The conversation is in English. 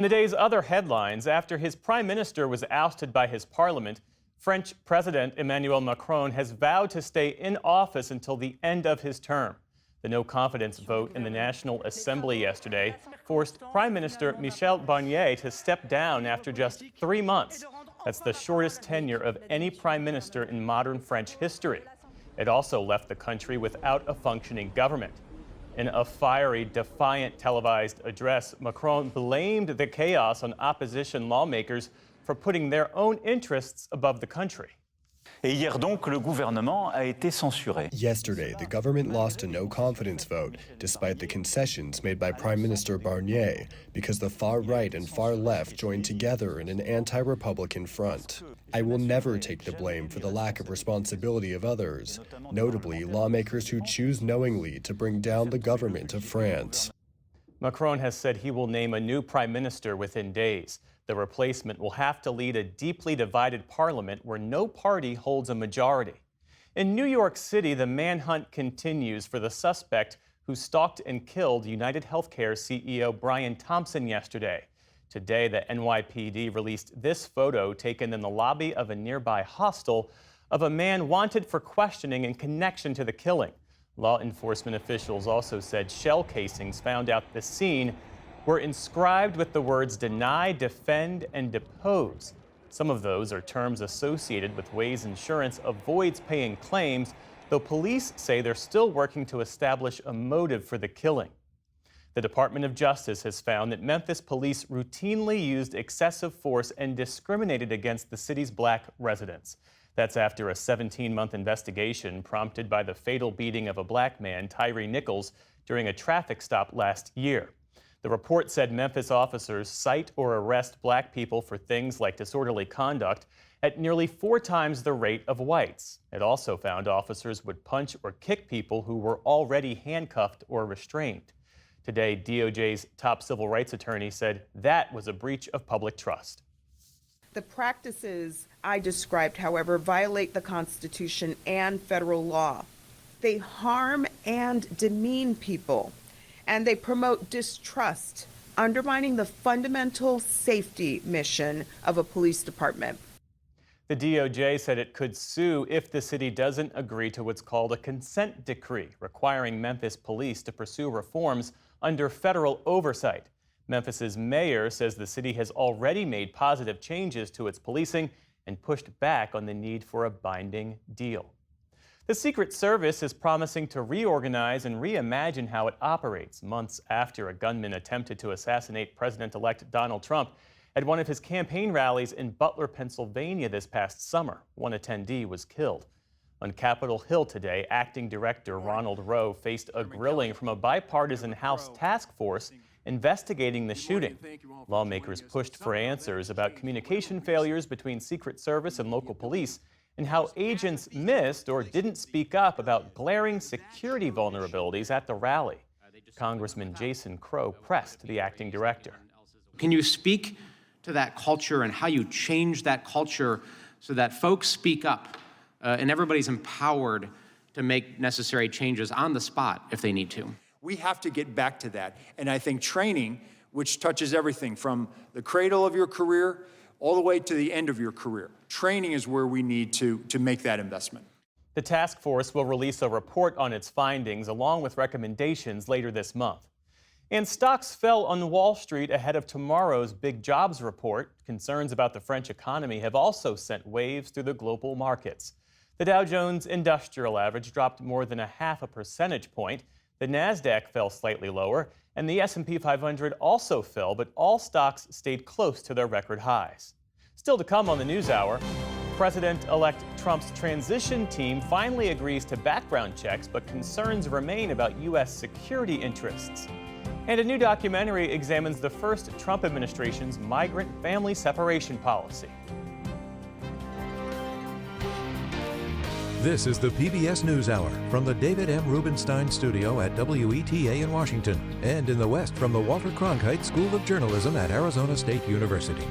In the day's other headlines, after his prime minister was ousted by his parliament, French President Emmanuel Macron has vowed to stay in office until the end of his term. The no-confidence vote in the National Assembly yesterday forced Prime Minister Michel Barnier to step down after just 3 months. That's the shortest tenure of any prime minister in modern French history. It also left the country without a functioning government. In a fiery, defiant televised address, Macron blamed the chaos on opposition lawmakers for putting their own interests above the country. Et hier donc, le gouvernement a été censuré. Yesterday, the government lost a no-confidence vote, despite the concessions made by Prime Minister Barnier, because the far right and far left joined together in an anti-Republican front. I will never take the blame for the lack of responsibility of others, notably lawmakers who choose knowingly to bring down the government of France. Macron has said he will name a new prime minister within days. The replacement will have to lead a deeply divided parliament where no party holds a majority. In New York City, the manhunt continues for the suspect who stalked and killed UnitedHealthcare CEO Brian Thompson yesterday. Today, the NYPD released this photo taken in the lobby of a nearby hostel of a man wanted for questioning in connection to the killing. Law enforcement officials also said shell casings found at the scene were inscribed with the words deny, defend, and depose. Some of those are terms associated with ways insurance avoids paying claims, though police say they're still working to establish a motive for the killing. The Department of Justice has found that Memphis police routinely used excessive force and discriminated against the city's black residents. That's after a 17-month investigation prompted by the fatal beating of a black man, Tyree Nichols, during a traffic stop last year. The report said Memphis officers cite or arrest black people for things like disorderly conduct at nearly 4 times the rate of whites. It also found officers would punch or kick people who were already handcuffed or restrained. Today, DOJ's top civil rights attorney said that was a breach of public trust. The practices I described, however, violate the Constitution and federal law. They harm and demean people, and they promote distrust, undermining the fundamental safety mission of a police department. The DOJ said it could sue if the city doesn't agree to what's called a consent decree, requiring Memphis police to pursue reforms under federal oversight. Memphis's mayor says the city has already made positive changes to its policing and pushed back on the need for a binding deal. The Secret Service is promising to reorganize and reimagine how it operates months after a gunman attempted to assassinate President-elect Donald Trump at one of his campaign rallies in Butler, Pennsylvania this past summer. One attendee was killed. On Capitol Hill today, Acting Director Ronald Rowe faced a grilling from a bipartisan House task force investigating the shooting. Lawmakers pushed for answers about communication failures between Secret Service and local police and how agents missed or didn't speak up about glaring security vulnerabilities at the rally. Congressman Jason Crow pressed the acting director. Can you speak to that culture and how you change that culture so that folks speak up and everybody's empowered to make necessary changes on the spot if they need to? We have to get back to that. And I think training, which touches everything from the cradle of your career all the way to the end of your career. Training is where we need to make that investment. The task force will release a report on its findings along with recommendations later this month. And stocks fell on Wall Street ahead of tomorrow's big jobs report. Concerns about the French economy have also sent waves through the global markets. The Dow Jones Industrial Average dropped more than 0.5 percentage point. The Nasdaq fell slightly lower, and the S&P 500 also fell, but all stocks stayed close to their record highs. Still to come on the NewsHour, President-elect Trump's transition team finally agrees to background checks, but concerns remain about U.S. security interests. And a new documentary examines the first Trump administration's migrant family separation policy. This is the PBS NewsHour from the David M. Rubenstein Studio at WETA in Washington and in the West from the Walter Cronkite School of Journalism at Arizona State University.